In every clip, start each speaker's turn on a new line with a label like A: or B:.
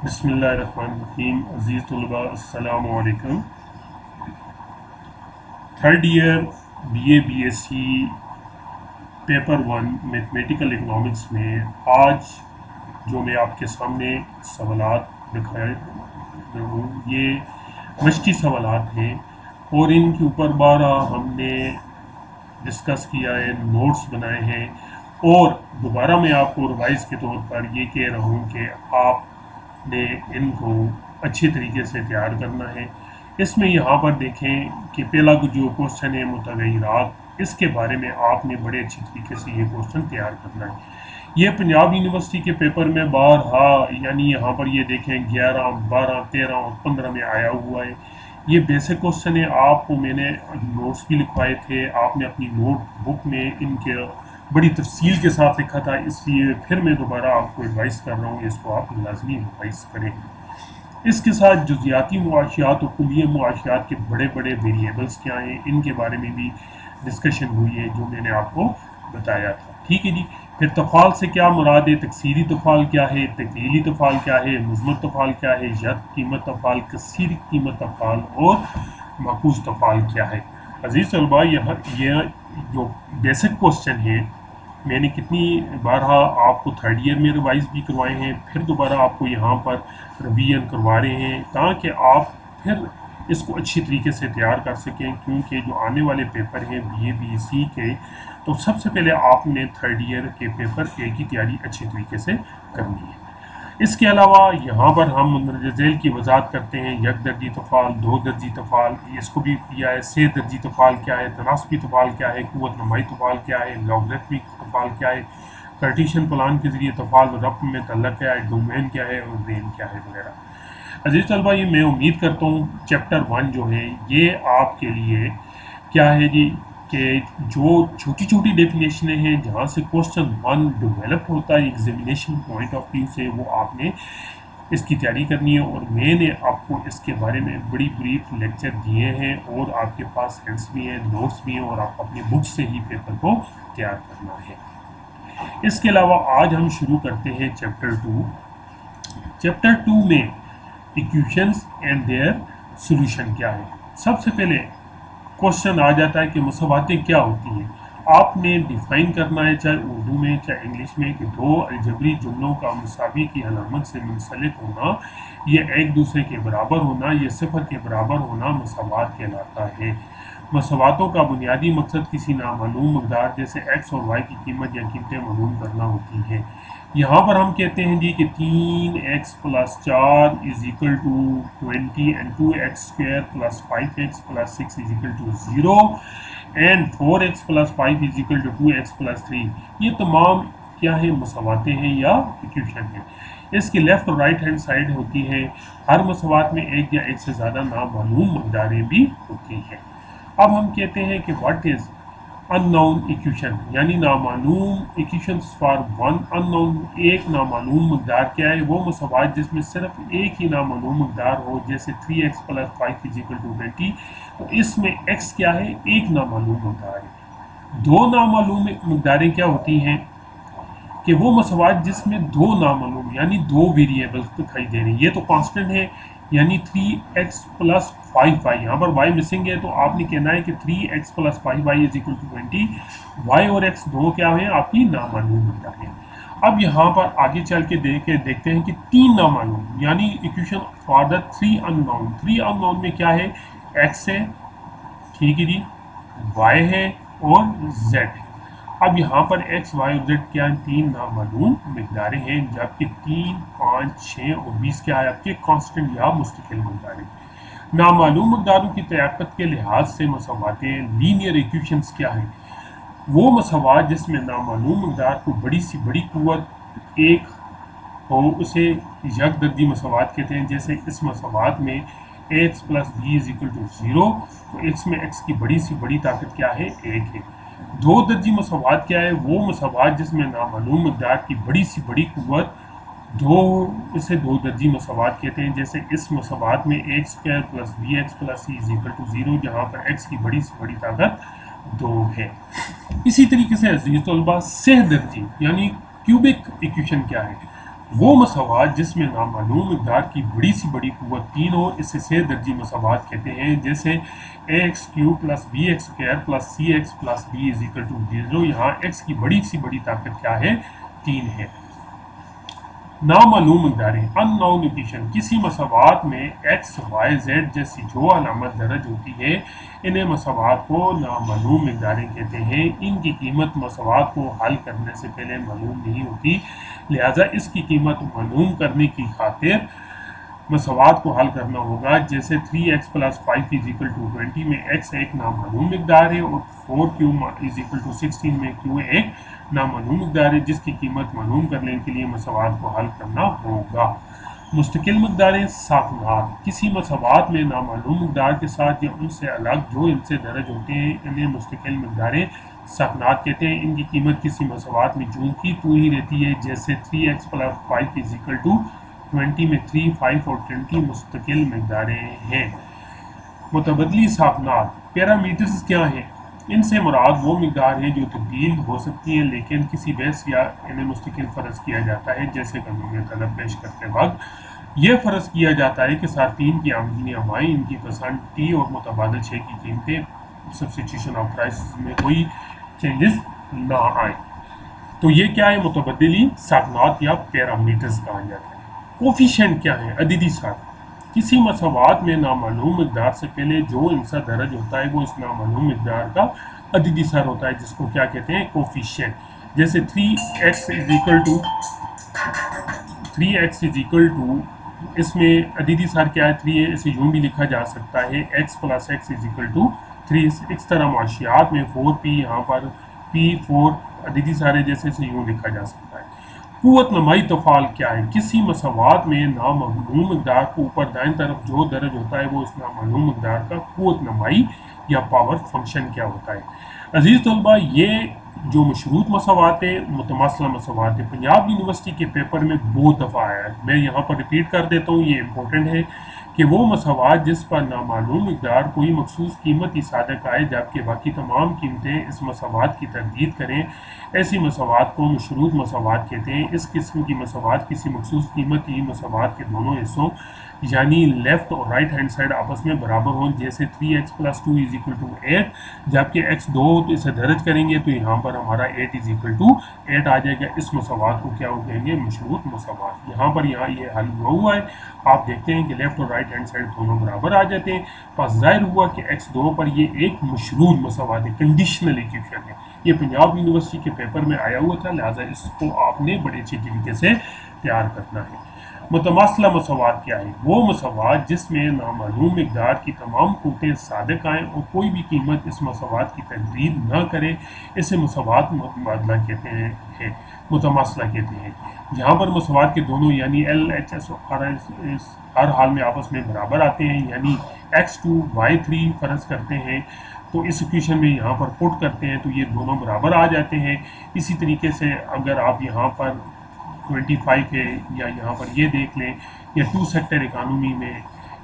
A: बिस्मिल्लाहिर्रहमानिर्रहीम। अज़ीज़ तलबा अस्सलाम वालेकुम। Third year BA BSc paper 1 mathematical economics में आज जो मैं आपके सामने सवालात दिखाए हूँ ये मश्की सवालात हैं और इनके ऊपर बारह हमने डिस्कस किया है, नोट्स बनाए हैं और दोबारा मैं आपको रिवाइज के तौर पर ये कह रहा हूँ कि आपने इनको अच्छे तरीके से तैयार करना है। इसमें यहाँ पर देखें कि पहला जो क्वेश्चन है मुतग़य्यरात, इसके बारे में आपने बड़े अच्छे तरीके से ये क्वेश्चन तैयार करना है। ये पंजाब यूनिवर्सिटी के पेपर में बारहा यानी यहाँ पर ये देखें 11, 12, 13 और 15 में आया हुआ है। ये बेसिक क्वेश्चन है, आपको मैंने नोट्स भी लिखवाए थे, आपने अपनी नोट बुक में इनके बड़ी तफसील के साथ लिखा था, इसलिए फिर मैं दोबारा आपको एडवाइस कर रहा हूँ इसको आप लाजमी एडवाइस करें। इसके साथ जुज़ियाती मुआशियात और कुल्लिय मुआशियात के बड़े बड़े वेरिएबल्स क्या हैं, इनके बारे में भी डिस्कशन हुई है जो मैंने आपको बताया था। ठीक है जी। फिर तफ़ाल से क्या मुराद है, तकसीरी तफ़ाल क्या है, तकलीली तफ़ाल क्या है, मुज़मर तफ़ाल क्या है, यद कीमत तफ़ाल, कसीर कीमत तफ़ाल और माकूस तफ़ाल क्या है। अजीज़ तलबा, यह जो बेसिक क्वेश्चन है मैंने कितनी बार आपको थर्ड ईयर में रिवाइज भी करवाए हैं, फिर दोबारा आपको यहाँ पर रिवीजन करवा रहे हैं ताकि आप फिर इसको अच्छी तरीके से तैयार कर सकें, क्योंकि जो आने वाले पेपर हैं BA BSc के, तो सबसे पहले आपने थर्ड ईयर के पेपर A की तैयारी अच्छी तरीके से करनी है। इसके अलावा यहाँ पर हम मंदरज़ की वजाहत करते हैं, एक दर्जी तफ़ाल, दो दर्जी तफ़ाल, इसको भी किया है। से दर्जी तफ़ाल क्या है, तनासबी तफ़ाल क्या है, कुव्वत नमाई तफ़ाल क्या है, लॉगरिथमिक तफ़ाल क्या है, कार्टेशियन प्लान के ज़रिए तफ़ाल, रफ़ में तल्लक क्या है, डोमेन क्या है और रेन क्या है वगैरह। अजीज़ तलबा, ये मैं उम्मीद करता हूँ चैप्टर 1 जो है ये आपके लिए क्या है जी कि जो छोटी छोटी डेफिनेशनें हैं जहाँ से क्वेश्चन 1 डेवलप होता है एग्जामिनेशन पॉइंट ऑफ व्यू से, वो आपने इसकी तैयारी करनी है। और मैंने आपको इसके बारे में बड़ी ब्रीफ लेक्चर दिए हैं और आपके पास हैंड्स भी हैं, नोट्स भी हैं और आप अपनी बुक से ही पेपर को तैयार करना है। इसके अलावा आज हम शुरू करते हैं चैप्टर 2। चैप्टर 2 में इक्वेशंस एंड देयर सॉल्यूशन क्या है। सबसे पहले क्वेश्चन आ जाता है कि मुसावातें क्या होती हैं। आपने डिफाइन करना है, चाहे उर्दू में चाहे इंग्लिश में, कि दो अलजबरी जुमलों का मुसावी की अलामत से मुंसलिक होना, ये एक दूसरे के बराबर होना, ये सिफर के बराबर होना मुसावात कहलाता है। मुसावातों का बुनियादी मकसद किसी नामालूम मकदार जैसे x और y की कीमत या कीमतें मालूम करना होती हैं। यहाँ पर हम कहते हैं जी कि 3x + 4 = 20 and 2x² + 5x + 6 = 0 and 4x + 5 = 2x + 3। ये तमाम क्या है, मुसावातें हैं या इक्वेशन है। इसकी लेफ़्ट और राइट हैंड साइड होती है। हर मुसावात में एक या एक से ज़्यादा नामालूम मकदारें भी होती हैं। अब हम कहते हैं कि व्हाट इज़ अननोन इक्वेशन, यानी नामालूम इक्वेशंस फॉर वन अननोन। एक नामालूम मकदार क्या है, वो मुसावात जिसमें सिर्फ एक ही नामालूम मकदार हो, जैसे 3x + 5 = 20। तो इसमें x क्या है, एक नामालूम मकदार है। दो नामालूम मकदारें क्या होती हैं कि वो मुसावात जिसमें दो नामालूम यानी दो वेरिएबल्स दिखाई दे रही है। ये तो कांस्टेंट है, यानी 3x + 5y, यहाँ पर y मिसिंग है तो आपने कहना है कि 3x + 5y = 20। y और x दो क्या है, आपकी नामालूम मकदार है। अब यहाँ पर आगे चल के देखते हैं कि तीन नामालूम यानी equation for the 3 unknown. 3 unknown में क्या है, x है, ठीक है जी, y है और z है। अब यहाँ पर x, y और z क्या है, तीन नामालूम मकदारें हैं, जबकि 3, 5, 6 और 20 क्या है, आपके कांस्टेंट या मुस्तकिल मकदारें। नामालूम मकदारों की तयाक्कत के लिहाज से मुसावातें लीनियर इक्वेशंस क्या है, वो मुसावात जिसमें नामालूम मकदार को बड़ी सी बड़ी कुव्वत एक हो, उसे यकदर्जी मुसावात कहते हैं। जैसे इस मुसावात में x + b = 0, तो x में x की बड़ी सी बड़ी ताकत क्या है, 1 है। दो दर्जी मुसावात क्या है, वो मुसावात जिसमें नामालूम मकदार की बड़ी सी बड़ी कुव्वत दो, इसे दो दर्जी मुसावात कहते हैं। जैसे इस मुसावात में x² + bx + c = 0, जहाँ पर x की बड़ी से बड़ी ताकत 2 है। इसी तरीके से अजीज़ तलबा, सह दर्जी यानी क्यूबिक इक्वेशन क्या है, وہ مساوات جس میں نامعلوم مقدار کی بڑی سی بڑی قوت 3 ہو اسے 6 درجی مساوات کہتے ہیں، جیسے ax³ + bx² + cx + d = 0۔ یہاں x کی بڑی سی بڑی طاقت کیا ہے؟ 3 ہے۔ نامعلوم مقداریں ان نون ایکویشن کسی مساوات میں ایکس وائی زیڈ جیسی جو علامت درج ہوتی ہے انہیں مساوات کو نامعلوم مقداریں کہتے ہیں۔ ان کی قیمت مساوات کو حل کرنے سے پہلے معلوم نہیں ہوتی، لہٰذا اس کی قیمت معلوم کرنے کی خاطر مساوات کو حل کرنا ہوگا۔ جیسے 3x + 5 = 20 میں x ایک نامعلوم مقدار ہے اور 4q = 16 میں q ایک نامعلوم مقدار ہے جس کی قیمت معلوم کرنے کے لیے مساوات کو حل کرنا ہوگا۔ مستقل مقداریں ساکنات کسی مساوات میں نامعلوم مقدار کے ساتھ یا ان سے الگ جو ان سے درج ہوتے ہیں انہیں مستقل مقداریں ساکنات کہتے ہیں۔ ان کی قیمت کسی مساوات میں جوں کی تو ہی رہتی ہے، جیسے 3x + 5 = 20 میں 3، 5 اور 20 مستقل مقداریں ہیں۔ متبادلی ساکنات پیرامیٹرز کیا ہیں؟ ان سے مراد وہ مقدار ہیں جو تبدیل ہو سکتی ہیں لیکن کسی بحث یا انہیں مستقل فرض کیا جاتا ہے، جیسے قانون طلب پیش کرتے وقت یہ فرض کیا جاتا ہے کہ صارفین کی آمدنیاں مائیں، ان کی پسند ٹی اور متبادل شے کی قیمتیں سبسٹیٹیوشن آف پرائسز میں کوئی چینجز نہ آئیں۔ تو یہ کیا ہے؟ متبادلی ساکنات یا پیرامیٹرز کہا جاتا ہے۔ کوفیشنٹ کیا ہے؟ عددی سر کسی مساوات میں نامعلوم مقدار سے پہلے جو انسا درج ہوتا ہے وہ اس نامعلوم مقدار کا عددی سر ہوتا ہے جس کو کیا کہتے ہیں؟ کوفیشنٹ۔ جیسے 3x = اس میں عددی سر کیا ہے؟ 3 ہے، اسے یوں بھی لکھا جا سکتا ہے x + x = 3۔ اس طرح معاشیات میں 4p یہاں پر p4 عددی سر ہے، جیسے اسے یوں لکھا جا سکتا ہے۔ قوت نمائی تفعال کیا ہے؟ کسی مساوات میں نامعلوم مقدار کو اوپر دائیں طرف جو درج ہوتا ہے وہ اس نامعلوم مقدار کا قوت نمائی یا پاور فنکشن کیا ہوتا ہے؟ عزیز طلبہ، یہ جو مشروط مساوات ہے متماثلہ مساوات ہے، پنجاب یونیورسٹی کے پیپر میں بہت دفعہ آیا ہے، میں یہاں پر ریپیٹ کر دیتا ہوں، یہ امپورٹنٹ ہے کہ وہ مساوات جس پر نامعلوم مقدار کوئی مخصوص قیمت ہی صادق آئے جبکہ باقی تمام قیمتیں اس مساوات کی تردید کریں، ایسی مساوات کو مشروط مساوات کہتے ہیں۔ اس قسم کی مساوات کسی مخصوص قیمت ہی مساوات کے دونوں حصوں یعنی لیفٹ اور رائٹ ہینڈ سائڈ آپس میں برابر ہوں، جیسے 3x + 2 = 8 جبکہ x 2 ہو تو اسے درج کریں گے تو یہاں پر ہمارا 8 = 8 آ جائے گا۔ اس مساوات کو کیا ہو کہیں گے؟ مشروط مساوات۔ یہاں یہ حل ہوا ہے، آپ دیکھتے ہیں کہ لیفٹ اور رائٹ ہینڈ سائڈ دونوں برابر آ جاتے ہیں، پس ظاہر ہوا کہ x 2 پر یہ ایک مشروط مساوات ہے، کنڈیشنل ایکویشن ہے۔ یہ پنجاب یونیورسٹی کے پیپر میں آیا ہوا تھا، لہٰذا اس کو آپ نے بڑے اچھے طریقے سے تیار کرنا ہے۔ متماثلہ مساوات کیا ہے؟ وہ مساوات جس میں نامعلوم مقدار کی تمام قوتیں صادق آئیں اور کوئی بھی قیمت اس مساوات کی تردید نہ کرے، اسے مساوات متبادلہ کہتے ہیں، متماثلہ کہتے ہیں۔ یہاں پر مساوات کے دونوں یعنی LHS اور RS ہر حال میں آپس میں برابر آتے ہیں، یعنی x2 y3 فرض کرتے ہیں تو اس ایکویشن میں یہاں پر پٹ کرتے ہیں تو یہ دونوں برابر آ جاتے ہیں۔ اسی طریقے سے اگر آپ یہاں پر 25 ہے یا یہاں پر یہ دیکھ لیں یا 2 سیکٹر اکانومی میں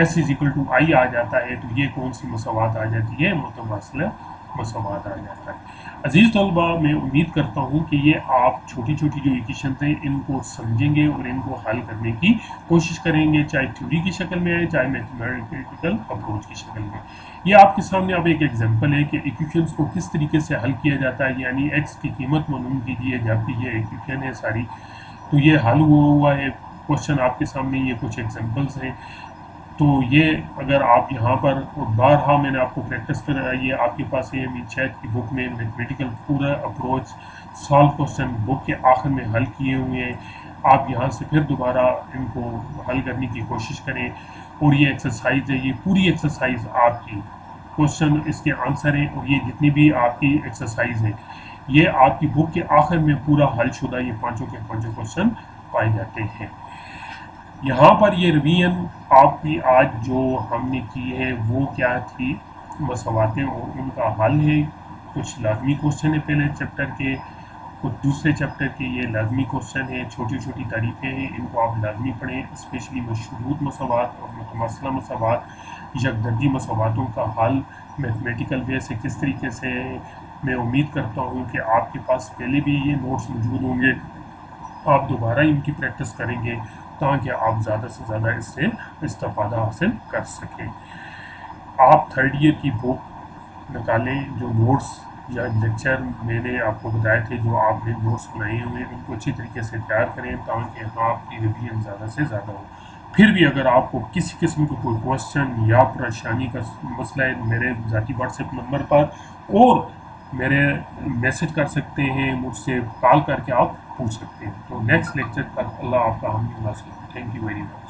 A: S = I آ جاتا ہے تو یہ کون سی مساوات آ جاتی ہے؟ متماثلہ مساوات آ جاتا ہے۔ عزیز طلبہ، میں امید کرتا ہوں کہ یہ آپ چھوٹی چھوٹی جو ایکویشنز ہیں ان کو سمجھیں گے اور ان کو حل کرنے کی کوشش کریں گے، چاہے تھیوری کی شکل میں ہے چاہے میتھمیٹیکل اپروچ کی شکل میں۔ یہ آپ کے سامنے اب ایک ایگزامپل ہے کہ ایکویشنز کو کس طریقے سے حل کیا جاتا ہے، یعنی x کی قیمت معلوم کیجیے جبکہ یہ ایکویشن ہے ساری، تو یہ حل ہوا ہے کوشچن آپ کے سامنے، یہ کچھ ایگزامپلس ہیں۔ تو یہ اگر آپ یہاں پر بارہا میں نے آپ کو پریکٹس کرائی ہے، آپ کے پاس یہ امید شاید کی بک میں میتھمیٹیکل پورا اپروچ سالو کوشچن بک کے آخر میں حل کیے ہوئے ہیں، آپ یہاں سے پھر دوبارہ ان کو حل کرنے کی کوشش کریں۔ اور یہ ایکسرسائز ہے، یہ پوری ایکسرسائز آپ کی کوشچن اس کے آنسر ہیں اور یہ جتنی بھی آپ کی ایکسرسائز ہیں یہ آپ کی بک کے آخر میں پورا حل شدہ یہ پانچوں کے پانچوں کوشچن پائے جاتے ہیں۔ یہاں پر یہ ریویژن آپ کی آج جو ہم نے کی ہے وہ کیا تھی؟ مساواتیں اور ان کا حل ہے۔ کچھ لازمی کوشچن ہیں پہلے چیپٹر کے، کچھ دوسرے چیپٹر کے یہ لازمی کوشچن ہیں، چھوٹی چھوٹی تعریفیں ہیں، ان کو آپ لازمی پڑھیں، اسپیشلی مشروط مساوات اور متماثلہ مساوات، یکدرجی مساواتوں کا حل میتھمیٹیکل وے سے کس طریقے سے۔ میں امید کرتا ہوں کہ آپ کے پاس پہلے بھی یہ نوٹس موجود ہوں گے आप दोबारा इनकी प्रैक्टिस करेंगे ताकि आप ज़्यादा से ज़्यादा इससे इस्तेफादा हासिल कर सकें। आप थर्ड ईयर की बुक निकालें, जो नोट्स या लेक्चर मैंने आपको बताए थे, जो आपने नोट्स बनाए हुए हैं, उनको अच्छी तरीके से तैयार करें ताकि आपकी रिवीजन ज़्यादा से ज़्यादा हो। फिर भी अगर आपको किसी किस्म का कोई क्वेश्चन या परेशानी का मसला है, मेरे ज़ाती व्हाट्सएप नंबर पर और मेरे मैसेज कर सकते हैं, मुझसे कॉल करके आप पूछ सकते हैं। तो नेक्स्ट लेक्चर तक अल्लाह आपका हामी वाला। Thank you very much.